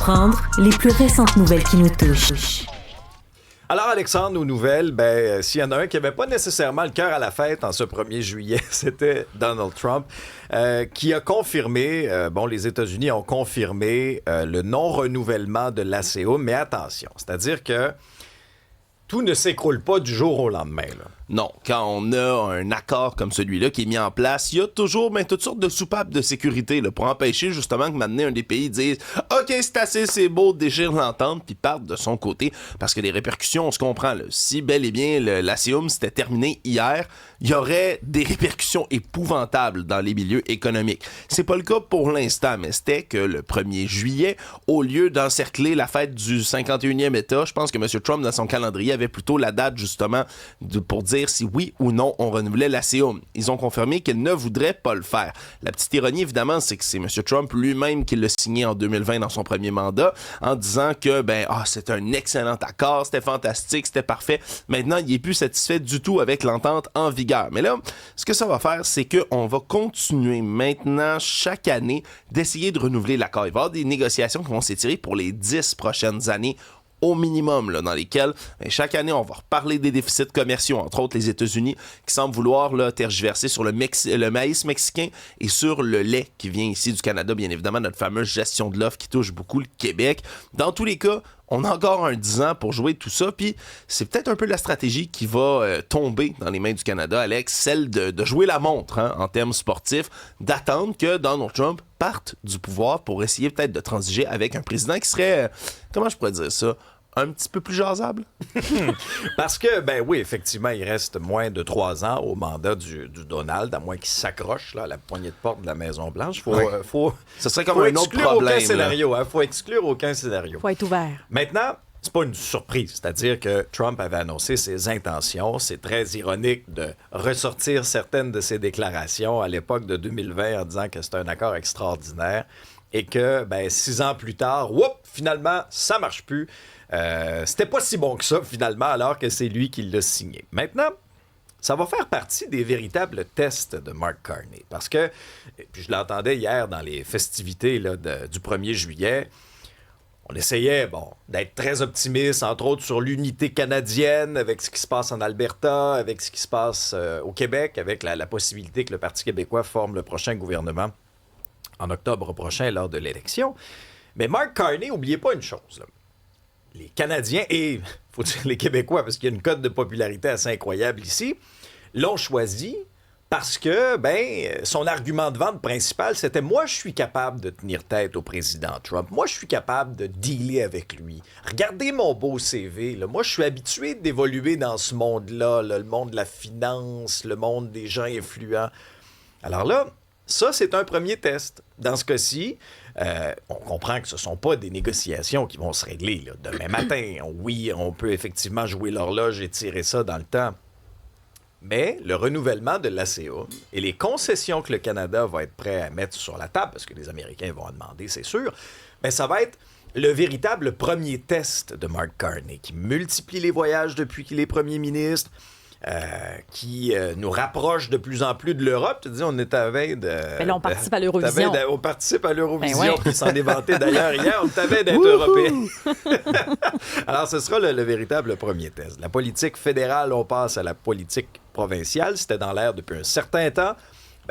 Prendre les plus récentes nouvelles qui nous touchent. Alors, Alexandre, aux nouvelles, s'il y en a un qui n'avait pas nécessairement le cœur à la fête en ce 1er juillet, c'était Donald Trump, qui a confirmé, les États-Unis ont confirmé le non-renouvellement de l'ACEA, mais attention, c'est-à-dire que tout ne s'écroule pas du jour au lendemain, là. Non, quand on a un accord comme celui-là qui est mis en place, il y a toujours toutes sortes de soupapes de sécurité là, pour empêcher justement que maintenant un des pays dise « OK, c'est assez, c'est beau, déchire l'entente » puis parte de son côté. Parce que les répercussions, on se comprend. Là, si bel et bien l'ACEUM s'était terminé hier, il y aurait des répercussions épouvantables dans les milieux économiques. C'est pas le cas pour l'instant, mais c'était que le 1er juillet, au lieu d'encercler la fête du 51e État, je pense que M. Trump, dans son calendrier, avait plutôt la date justement pour dire si oui ou non on renouvelait l'ACEUM. Ils ont confirmé qu'ils ne voudraient pas le faire. La petite ironie, évidemment, c'est que c'est M. Trump lui-même qui l'a signé en 2020 dans son premier mandat en disant que c'est un excellent accord, c'était fantastique, c'était parfait. Maintenant, il n'est plus satisfait du tout avec l'entente en vigueur. Mais là, ce que ça va faire, c'est qu'on va continuer maintenant, chaque année, d'essayer de renouveler l'accord. Il va y avoir des négociations qui vont s'étirer pour les 10 prochaines années au minimum, là, dans lesquels chaque année, on va reparler des déficits commerciaux, entre autres les États-Unis, qui semblent vouloir là, tergiverser sur le maïs mexicain et sur le lait qui vient ici du Canada, bien évidemment, notre fameuse gestion de l'offre qui touche beaucoup le Québec. Dans tous les cas, on a encore un 10 ans pour jouer tout ça, puis c'est peut-être un peu la stratégie qui va tomber dans les mains du Canada, Alex, celle de jouer la montre en termes sportifs, d'attendre que Donald Trump parte du pouvoir pour essayer peut-être de transiger avec un président qui serait, comment je pourrais dire ça, un petit peu plus jasable? Parce que, oui, effectivement, il reste moins de 3 ans au mandat du Donald, à moins qu'il s'accroche là, à la poignée de porte de la Maison-Blanche. Ça serait comme un autre problème. Faut exclure aucun scénario. Faut être ouvert. Maintenant, c'est pas une surprise. C'est-à-dire que Trump avait annoncé ses intentions. C'est très ironique de ressortir certaines de ses déclarations à l'époque de 2020 en disant que c'était un accord extraordinaire et que, 6 ans plus tard, finalement, ça marche plus. C'était pas si bon que ça, finalement, alors que c'est lui qui l'a signé. Maintenant, ça va faire partie des véritables tests de Mark Carney. Parce que, puis je l'entendais hier dans les festivités là, du 1er juillet, on essayait, d'être très optimiste, entre autres sur l'unité canadienne, avec ce qui se passe en Alberta, avec ce qui se passe au Québec, avec la possibilité que le Parti québécois forme le prochain gouvernement en octobre prochain lors de l'élection. Mais Mark Carney, n'oubliez pas une chose, là. Les Canadiens et, faut dire les Québécois, parce qu'il y a une cote de popularité assez incroyable ici, l'ont choisi parce que, son argument de vente principal, c'était « Moi, je suis capable de tenir tête au président Trump. Moi, je suis capable de dealer avec lui. Regardez mon beau CV. Là. Moi, je suis habitué d'évoluer dans ce monde-là, là, le monde de la finance, le monde des gens influents. » Alors là, ça, c'est un premier test. Dans ce cas-ci, on comprend que ce ne sont pas des négociations qui vont se régler là, demain matin. Oui, on peut effectivement jouer l'horloge et tirer ça dans le temps. Mais le renouvellement de l'ACEA et les concessions que le Canada va être prêt à mettre sur la table, parce que les Américains vont en demander, c'est sûr, ça va être le véritable premier test de Mark Carney, qui multiplie les voyages depuis qu'il est premier ministre, qui nous rapproche de plus en plus de l'Europe. Tu dis, on est à veille de... Mais là, on participe à l'Eurovision. On participe à l'Eurovision, puis s'en est vanté d'ailleurs hier. On est à veille d'être européen. Alors, ce sera le véritable premier test. La politique fédérale, on passe à la politique provinciale. C'était dans l'air depuis un certain temps.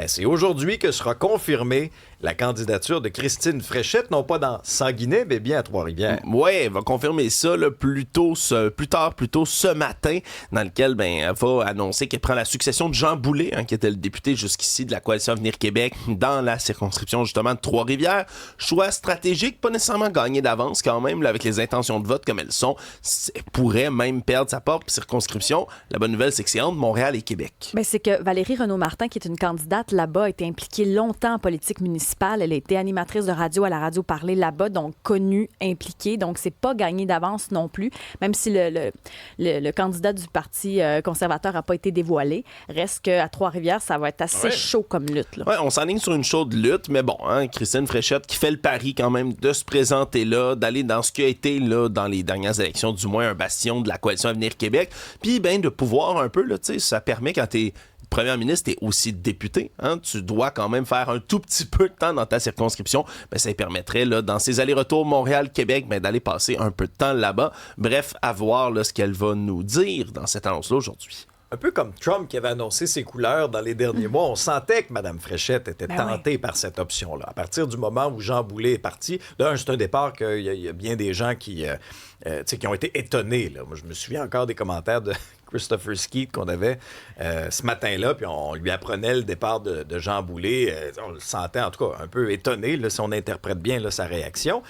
C'est aujourd'hui que sera confirmée la candidature de Christine Fréchette, non pas dans Sanguinet, mais bien à Trois-Rivières. Oui, elle va confirmer ça là, plus tard ce matin, dans lequel elle va annoncer qu'elle prend la succession de Jean Boulet, qui était le député jusqu'ici de la Coalition Avenir Québec, dans la circonscription justement de Trois-Rivières. Choix stratégique, pas nécessairement gagné d'avance quand même, là, avec les intentions de vote comme elles sont. Elle pourrait même perdre sa propre circonscription. La bonne nouvelle, c'est que c'est entre Montréal et Québec. C'est que Valérie Renaud-Martin, qui est une candidate là-bas, a été impliquée longtemps en politique municipale. Elle a été animatrice de radio à la radio Parler là-bas, donc connue, impliquée. Donc, c'est pas gagné d'avance non plus, même si le candidat du Parti conservateur n'a pas été dévoilé. Reste qu'à Trois-Rivières, ça va être assez chaud comme lutte. Là. Ouais, on s'enligne sur une chaude lutte, mais Christine Fréchette qui fait le pari quand même de se présenter là, d'aller dans ce qui a été là, dans les dernières élections, du moins un bastion de la Coalition Avenir Québec, puis de pouvoir un peu, là, ça permet quand t'es première ministre, t'es aussi député, hein, tu dois quand même faire un tout petit peu de temps dans ta circonscription. Ben, ça lui permettrait, là, dans ses allers-retours Montréal-Québec, ben, d'aller passer un peu de temps là-bas. Bref, à voir là, ce qu'elle va nous dire dans cette annonce-là aujourd'hui. Un peu comme Trump qui avait annoncé ses couleurs dans les derniers mois, on sentait que Mme Fréchette était tentée par cette option-là. À partir du moment où Jean Boulet est parti, d'un, c'est un départ qu'il y a bien des gens qui ont été étonnés. Là. Moi, je me souviens encore des commentaires de Christopher Skeet qu'on avait ce matin-là, puis on lui apprenait le départ de Jean Boulet. On le sentait en tout cas un peu étonné, là, si on interprète bien là, sa réaction.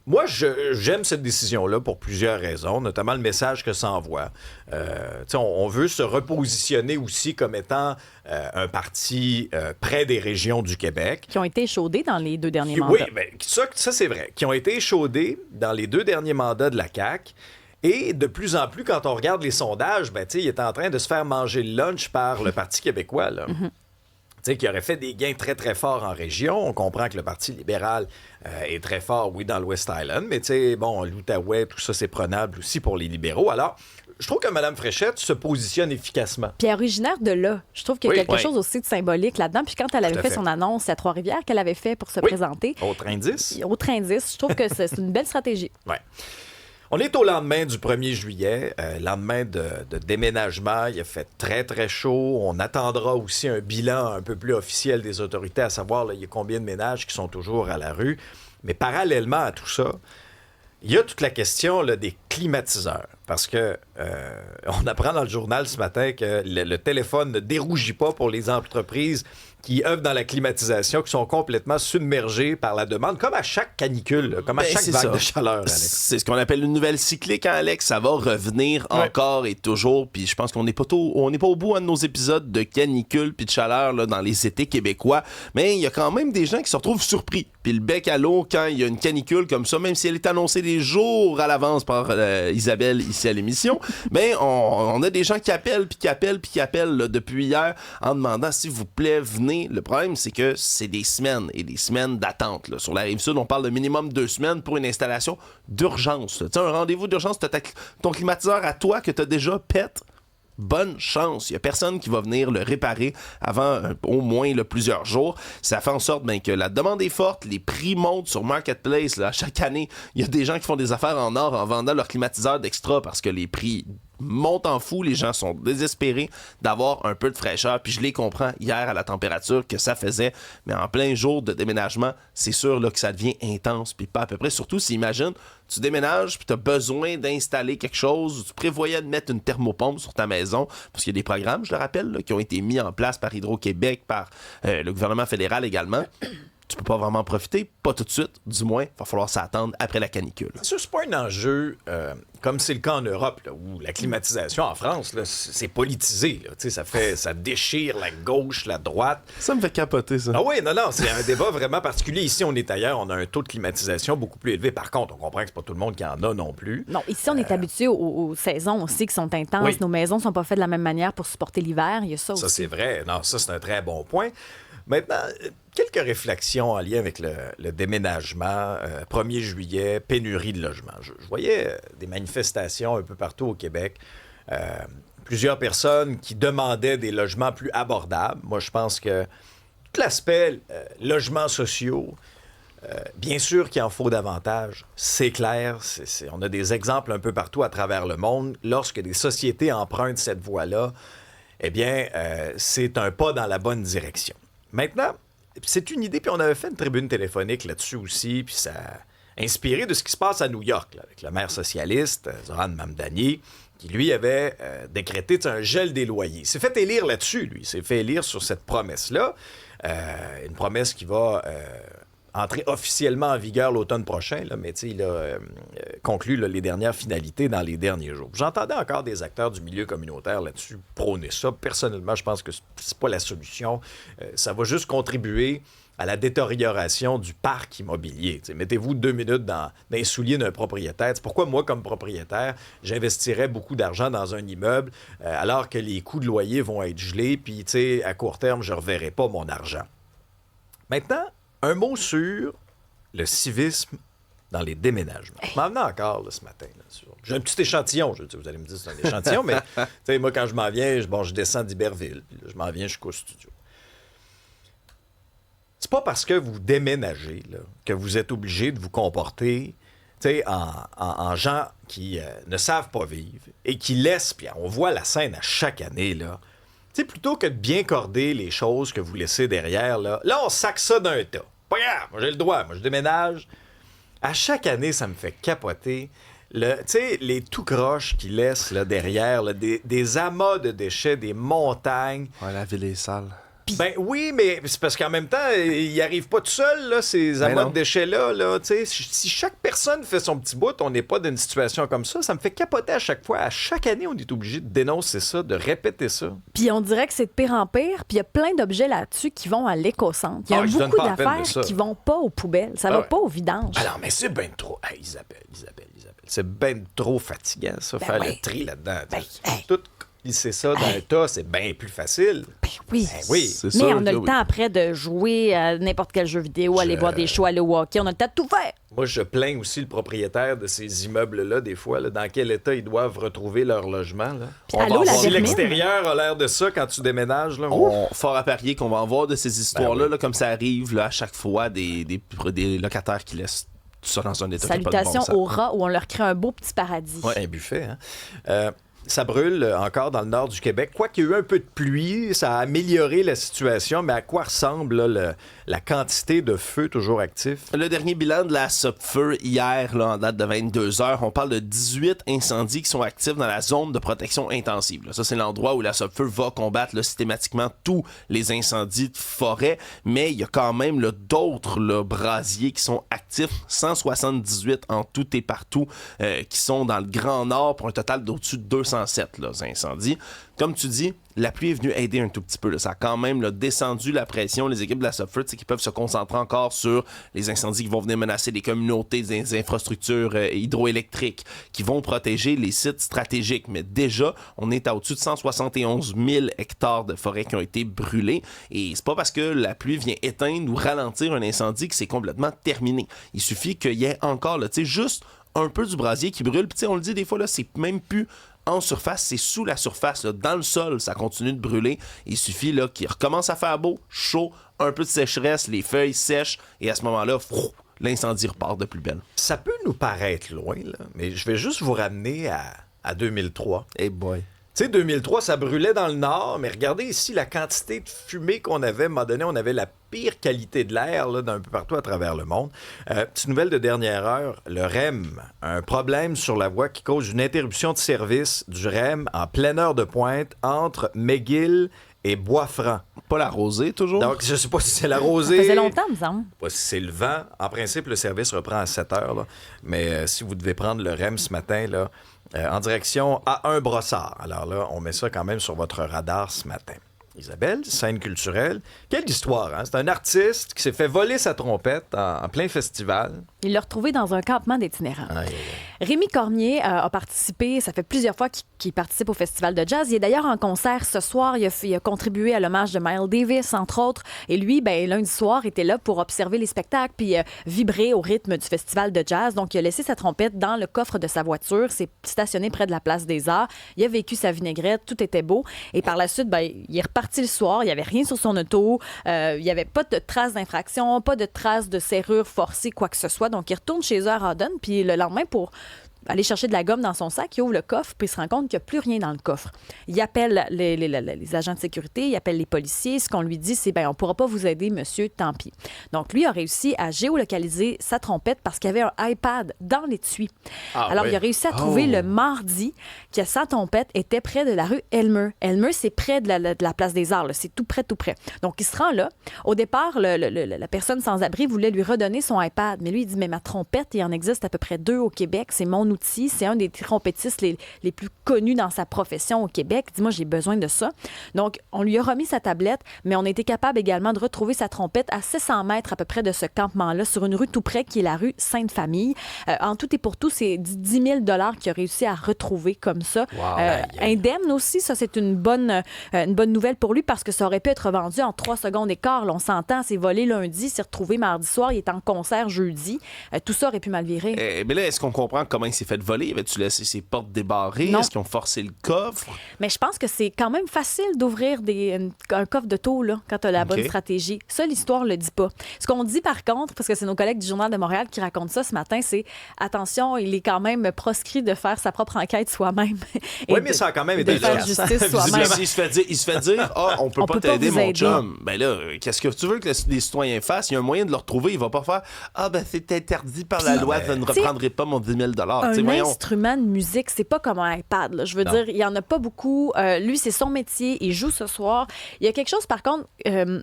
Moi, j'aime cette décision-là pour plusieurs raisons, notamment le message que ça envoie. On veut se repositionner aussi comme étant un parti près des régions du Québec. Qui ont été échaudés dans les 2 derniers mandats. Oui, bien, ça c'est vrai. Qui ont été échaudés dans les 2 derniers mandats de la CAQ. Et de plus en plus, quand on regarde les sondages, il est en train de se faire manger le lunch par le Parti québécois, là. Qui aurait fait des gains très, très forts en région. On comprend que le Parti libéral est très fort, oui, dans le West Island, mais l'Outaouais, tout ça, c'est prenable aussi pour les libéraux. Alors, je trouve que Mme Fréchette se positionne efficacement. Puis elle est originaire de là. Je trouve qu'il y a quelque chose aussi de symbolique là-dedans. Puis quand elle avait fait son annonce à Trois-Rivières, qu'elle avait fait pour se présenter. Au train 10. Au train 10. Je trouve que c'est une belle stratégie. Oui. On est au lendemain du 1er juillet, lendemain de déménagement. Il a fait très, très chaud. On attendra aussi un bilan un peu plus officiel des autorités, à savoir là, il y a combien de ménages qui sont toujours à la rue. Mais parallèlement à tout ça, il y a toute la question là, des climatiseurs. Parce que on apprend dans le journal ce matin que le téléphone ne dérougit pas pour les entreprises qui œuvrent dans la climatisation, qui sont complètement submergés par la demande, comme à chaque canicule, comme à chaque vague de chaleur, Alex. C'est ce qu'on appelle une nouvelle cyclique, hein, Alex. Ça va revenir encore et toujours. Puis je pense qu'on n'est pas au bout de nos épisodes de canicule puis de chaleur là, dans les étés québécois. Mais il y a quand même des gens qui se retrouvent surpris. Puis le bec à l'eau quand il y a une canicule comme ça, même si elle est annoncée des jours à l'avance par Isabelle ici à l'émission, mais on a des gens qui appellent là, depuis hier en demandant s'il vous plaît, venez. Le problème, c'est que c'est des semaines et des semaines d'attente. Là. Sur la Rive-Sud, on parle de minimum 2 semaines pour une installation d'urgence. Tu sais, un rendez-vous d'urgence, t'as ton climatiseur à toi que t'as déjà pète. Bonne chance. Il n'y a personne qui va venir le réparer avant au moins là, plusieurs jours. Ça fait en sorte que la demande est forte, les prix montent sur Marketplace. Là, chaque année, il y a des gens qui font des affaires en or en vendant leur climatiseur d'extra parce que les prix montent en fou. Les gens sont désespérés d'avoir un peu de fraîcheur. Puis je les comprends hier à la température que ça faisait. Mais en plein jour de déménagement, c'est sûr là, que ça devient intense. Puis pas à peu près. Surtout si, imagine, tu déménages puis tu as besoin d'installer quelque chose. Tu prévoyais de mettre une thermopompe sur ta maison. Parce qu'il y a des programmes, je le rappelle, là, qui ont été mis en place par Hydro-Québec, par le gouvernement fédéral également. Tu peux pas vraiment profiter, pas tout de suite, du moins, il va falloir s'attendre après la canicule. C'est sûr, c'est pas un enjeu comme c'est le cas en Europe, là, où la climatisation en France, là, c'est politisé. Là, ça déchire la gauche, la droite. Ça me fait capoter, ça. Ah oui, non, c'est un débat vraiment particulier. Ici, on est ailleurs, on a un taux de climatisation beaucoup plus élevé. Par contre, on comprend que c'est pas tout le monde qui en a non plus. Non, ici, on est habitué aux saisons aussi qui sont intenses. Oui. Nos maisons sont pas faites de la même manière pour supporter l'hiver. Il y a ça aussi. Ça, c'est vrai. Non, ça, c'est un très bon point. Maintenant, quelques réflexions en lien avec le déménagement, 1er juillet, pénurie de logements. Je voyais des manifestations un peu partout au Québec. Plusieurs personnes qui demandaient des logements plus abordables. Moi, je pense que tout l'aspect logements sociaux, bien sûr qu'il en faut davantage. C'est clair. On a des exemples un peu partout à travers le monde. Lorsque des sociétés empruntent cette voie-là, eh bien, c'est un pas dans la bonne direction. Maintenant, c'est une idée, puis on avait fait une tribune téléphonique là-dessus aussi, puis ça a inspiré de ce qui se passe à New York, là, avec le maire socialiste, Zoran Mamdani, qui, lui, avait décrété un gel des loyers. Il s'est fait élire là-dessus, lui. Il s'est fait élire sur cette promesse-là, une promesse qui va entrer officiellement en vigueur l'automne prochain, là, mais il a conclu là, les dernières finalités dans les derniers jours. J'entendais encore des acteurs du milieu communautaire là-dessus prôner ça. Personnellement, je pense que c'est pas la solution. Ça va juste contribuer à la détérioration du parc immobilier. T'sais, mettez-vous 2 minutes dans les souliers d'un propriétaire. C'est pourquoi moi, comme propriétaire, j'investirais beaucoup d'argent dans un immeuble alors que les coûts de loyer vont être gelés, puis à court terme, je ne reverrai pas mon argent. Maintenant, un mot sur le civisme dans les déménagements. Je m'en venais encore là, ce matin. Là, j'ai un petit échantillon. Vous allez me dire que c'est un échantillon, mais moi, quand je m'en viens, je descends d'Iberville, puis là, je m'en viens jusqu'au studio. C'est pas parce que vous déménagez là, que vous êtes obligé de vous comporter en gens qui ne savent pas vivre et qui laissent, puis on voit la scène à chaque année, là. Plutôt que de bien corder les choses que vous laissez derrière, là on sac ça d'un tas. Pas grave, moi j'ai le droit, moi je déménage. À chaque année, ça me fait capoter. Les tout croches qu'ils laissent là, derrière, là, des amas de déchets, des montagnes. Ouais, la ville est sale. Ben oui, mais c'est parce qu'en même temps, ils n'arrivent pas tout seuls, là, ces amas de déchets-là. Là, si chaque personne fait son petit bout, on n'est pas dans une situation comme ça. Ça me fait capoter à chaque fois. À chaque année, on est obligé de dénoncer ça, de répéter ça. Puis on dirait que c'est de pire en pire. Puis il y a plein d'objets là-dessus qui vont à l'éco-centre. Il y a beaucoup d'affaires qui vont pas aux poubelles. Ça va pas aux vidanges. Alors, mais c'est bien trop. Hey, Isabelle. C'est bien trop fatigant, ça, faire le tri là-dedans. Tout glisser ça dans un tas, c'est bien plus facile. Ben oui. C'est mais sûr, on a le temps après de jouer à n'importe quel jeu vidéo, aller voir des shows, aller au hockey. On a le temps de tout faire. Moi, je plains aussi le propriétaire de ces immeubles-là, des fois, là, dans quel état ils doivent retrouver leur logement. Là. Si l'extérieur a l'air de ça quand tu déménages, là, fort à parier qu'on va en voir de ces histoires-là, là, comme ça arrive là, à chaque fois, des locataires qui laissent tout ça dans un état qui n'a pas de bon sens. Salutations aux rats où on leur crée un beau petit paradis. Ouais, un buffet, hein? Ça brûle encore dans le nord du Québec. Quoi qu'il y ait eu un peu de pluie, ça a amélioré la situation, mais à quoi ressemble là, la quantité de feu toujours actif? Le dernier bilan de la Sopfeu hier, là, en date de 22 heures, on parle de 18 incendies qui sont actifs dans la zone de protection intensive. Là. Ça, c'est l'endroit où la Sopfeu va combattre là, systématiquement tous les incendies de forêt, mais il y a quand même là, d'autres là, brasiers qui sont actifs, 178 en tout et partout, qui sont dans le Grand Nord pour un total d'au-dessus de 207 là, incendies. Comme tu dis, la pluie est venue aider un tout petit peu. Là. Ça a quand même là, descendu la pression. Les équipes de la Sopfeu qui peuvent se concentrer encore sur les incendies qui vont venir menacer les communautés, des infrastructures hydroélectriques, qui vont protéger les sites stratégiques. Mais déjà, on est à au-dessus de 171 000 hectares de forêt qui ont été brûlés. Et c'est pas parce que la pluie vient éteindre ou ralentir un incendie que c'est complètement terminé. Il suffit qu'il y ait encore là, juste un peu du brasier qui brûle. Puis on le dit des fois, là, c'est même plus en surface, c'est sous la surface. Là. Dans le sol, ça continue de brûler. Il suffit là, qu'il recommence à faire beau, chaud, un peu de sécheresse, les feuilles sèchent, et à ce moment-là, l'incendie repart de plus belle. Ça peut nous paraître loin, là, mais je vais juste vous ramener à 2003. Hey boy. Tu sais, 2003, ça brûlait dans le nord, mais regardez ici la quantité de fumée qu'on avait. À un moment donné, on avait la pire qualité de l'air là, d'un peu partout à travers le monde. Petite nouvelle de dernière heure, le REM, un problème sur la voie qui cause une interruption de service du REM en pleine heure de pointe entre McGill et Bois-Franc. Pas la rosée, toujours? Donc, je sais pas si c'est la rosée. Ça faisait longtemps, me semble. Pas si c'est le vent. En principe, le service reprend à 7 heures. Là. Mais si vous devez prendre le REM ce matin, là, en direction A1 Brossard. Alors là, on met ça quand même sur votre radar ce matin. Isabelle, scène culturelle. Quelle histoire, hein? C'est un artiste qui s'est fait voler sa trompette en plein festival. Il l'a retrouvé dans un campement d'itinérants. Rémi Cormier a participé, ça fait plusieurs fois qu'il participe au Festival de jazz. Il est d'ailleurs en concert ce soir. Il a contribué à l'hommage de Miles Davis, entre autres. Et lui, lundi soir, était là pour observer les spectacles puis vibrer au rythme du Festival de jazz. Donc, il a laissé sa trompette dans le coffre de sa voiture. C'est stationné près de la Place des Arts. Il a vécu sa vinaigrette. Tout était beau. Et par la suite, il est reparti le soir. Il n'y avait rien sur son auto. Il n'y avait pas de traces d'infraction, pas de traces de serrure forcée, quoi que ce soit. Donc, il retourne chez eux à Rawdon. Puis le lendemain, pour aller chercher de la gomme dans son sac, il ouvre le coffre, puis il se rend compte qu'il n'y a plus rien dans le coffre. Il appelle les agents de sécurité, il appelle les policiers. Ce qu'on lui dit, c'est on ne pourra pas vous aider, monsieur, tant pis. Donc, lui a réussi à géolocaliser sa trompette parce qu'il y avait un iPad dans l'étui. Alors, il a réussi à trouver le mardi que sa trompette était près de la rue Elmer. Elmer, c'est près de la Place des Arts. Là. C'est tout près, tout près. Donc, il se rend là. Au départ, la personne sans abri voulait lui redonner son iPad. Mais lui, il dit, mais ma trompette, il en existe à peu près 2 au Québec. C'est mon outil. C'est un des trompettistes les plus connus dans sa profession au Québec. Dis-moi, j'ai besoin de ça. Donc, on lui a remis sa tablette, mais on a été capable également de retrouver sa trompette à 600 mètres à peu près de ce campement-là, sur une rue tout près qui est la rue Sainte-Famille. En tout et pour tout, c'est 10 000 $ qu'il a réussi à retrouver comme ça. Wow. Indemne aussi, ça, c'est une bonne nouvelle pour lui parce que ça aurait pu être vendu en 3 secondes et quart. Là, on s'entend, c'est volé lundi, c'est retrouvé mardi soir, il est en concert jeudi. Tout ça aurait pu mal virer. Mais là, est-ce qu'on comprend comment il s'est fait voler? Avais-tu laissé ses portes débarrées? Non. Est-ce qu'ils ont forcé le coffre? Mais je pense que c'est quand même facile d'ouvrir un coffre de taux là, quand tu as la bonne stratégie. Ça, l'histoire le dit pas. Ce qu'on dit par contre, parce que c'est nos collègues du Journal de Montréal qui racontent ça ce matin, c'est attention, il est quand même proscrit de faire sa propre enquête soi-même. Oui, mais ça a quand même été de faire efficace. justice soi-même. Il se fait dire on peut pas t'aider, mon chum. Ben là, qu'est-ce que tu veux que les citoyens fassent? Il y a un moyen de le retrouver. Il va pas faire c'est interdit par la loi, je ne reprendrai pas mon 10 000 $. Un instrument de musique, c'est pas comme un iPad. Là. Je veux dire, il y en a pas beaucoup. Lui, c'est son métier. Il joue ce soir. Il y a quelque chose, par contre,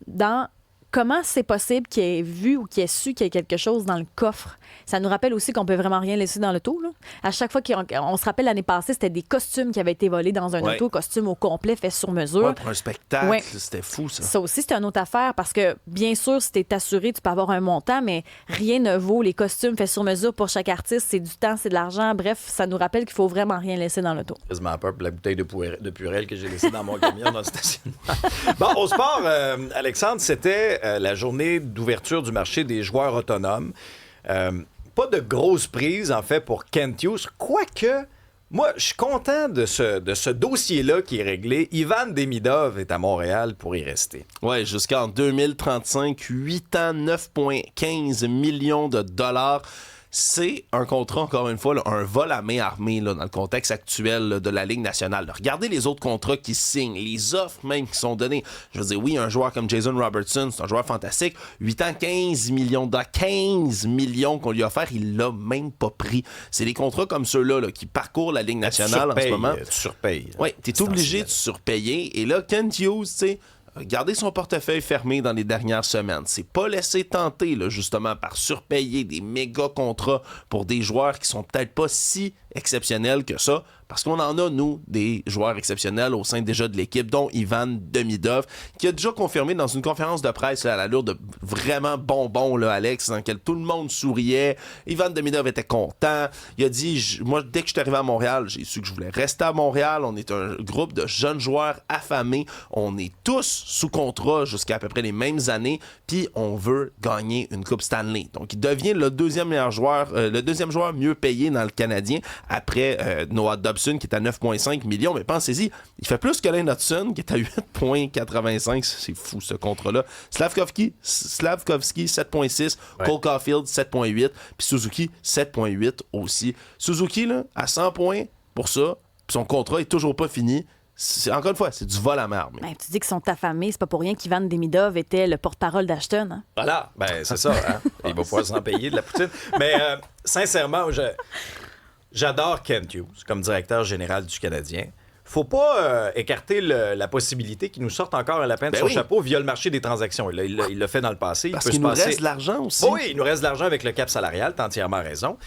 dans comment c'est possible qu'il ait vu ou qu'il ait su qu'il y a quelque chose dans le coffre. Ça nous rappelle aussi qu'on peut vraiment rien laisser dans l'auto. Là. À chaque fois on se rappelle l'année passée, c'était des costumes qui avaient été volés dans un auto, costume au complet fait sur mesure. Ouais, pour un spectacle, c'était fou ça. Ça aussi, c'est une autre affaire parce que bien sûr, si tu es assuré, tu peux avoir un montant, mais rien ne vaut les costumes faits sur mesure pour chaque artiste. C'est du temps, c'est de l'argent. Bref, ça nous rappelle qu'il faut vraiment rien laisser dans l'auto. Quasiment peur pour la bouteille de Purel que j'ai laissée dans mon camion dans le stationnement. Bon, au sport, Alexandre, c'était la journée d'ouverture du marché des joueurs autonomes. Pas de grosse prise, en fait, pour Kent Hughes. Quoique, moi, je suis content de ce dossier-là qui est réglé. Ivan Demidov est à Montréal pour y rester. Oui, jusqu'en 2035, 8 ans, 9,15 millions de dollars. C'est un contrat, encore une fois, là, un vol à main armée là, dans le contexte actuel là, de la Ligue nationale. Là. Regardez les autres contrats qui signent, les offres même qui sont données. Je veux dire, oui, un joueur comme Jason Robertson, c'est un joueur fantastique. 8 ans, 15 millions de 15 millions qu'on lui a offert, il l'a même pas pris. C'est des contrats comme ceux-là là, qui parcourent la Ligue nationale en ce moment. Tu surpayes. Oui, tu es obligé de surpayer. Et là, Kent Hughes, tu sais, garder son portefeuille fermé dans les dernières semaines. C'est pas laisser tenter, là, justement, par surpayer des méga contrats pour des joueurs qui sont peut-être pas si exceptionnels que ça, parce qu'on en a, nous, des joueurs exceptionnels au sein déjà de l'équipe, dont Ivan Demidov, qui a déjà confirmé dans une conférence de presse là, à l'allure de vraiment bonbons, là, Alex, dans lequel tout le monde souriait. Ivan Demidov était content. Il a dit, moi, dès que je suis arrivé à Montréal, j'ai su que je voulais rester à Montréal. On est un groupe de jeunes joueurs affamés. On est tous sous contrat jusqu'à peu près les mêmes années, puis on veut gagner une Coupe Stanley. Donc, il devient le deuxième joueur mieux payé dans le Canadien, après Noah Dobson, qui est à 9,5 millions. Mais pensez-y, il fait plus que Lane Hudson, qui est à 8,85. C'est fou, ce contrat-là. Slavkovski, 7,6. Ouais. Cole Caulfield, 7,8. Puis Suzuki, 7,8 aussi. Suzuki, là, à 100 points pour ça. Puis son contrat est toujours pas fini. Encore une fois, c'est du vol à main armée. Ben, tu dis qu'ils sont affamés. C'est pas pour rien qu'Ivan Demidov était le porte-parole d'Ashton. Hein? Voilà, ben c'est ça. Hein? Il va pouvoir s'en payer de la poutine. Mais sincèrement, j'adore Kent Hughes comme directeur général du Canadien. Faut pas écarter la possibilité qu'il nous sorte encore un lapin de son chapeau via le marché des transactions. Il l'a fait dans le passé. Parce qu'il nous reste de l'argent aussi. Oui, il nous reste de l'argent avec le cap salarial. T'as entièrement raison.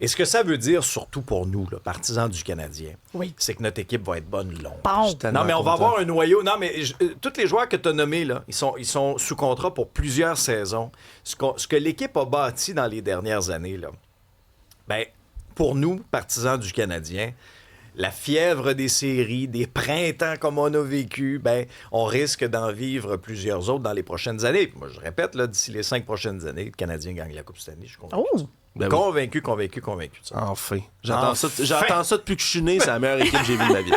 Et ce que ça veut dire, surtout pour nous, là, partisans du Canadien, c'est que notre équipe va être bonne longue. Non, mais on va avoir un noyau. Non, mais tous les joueurs que tu as nommés, là, ils sont sous contrat pour plusieurs saisons. Ce que l'équipe a bâti dans les dernières années, là, ben, pour nous, partisans du Canadien, la fièvre des séries, des printemps comme on a vécu, ben, on risque d'en vivre plusieurs autres dans les prochaines années. Puis moi, je répète, là, d'ici les 5 prochaines années, le Canadien gagne la Coupe Stanley. Je suis convaincu. Oh! Ben convaincu de ça. Enfin. J'attends ça depuis que je suis né. C'est la meilleure équipe que j'ai vue de ma vie.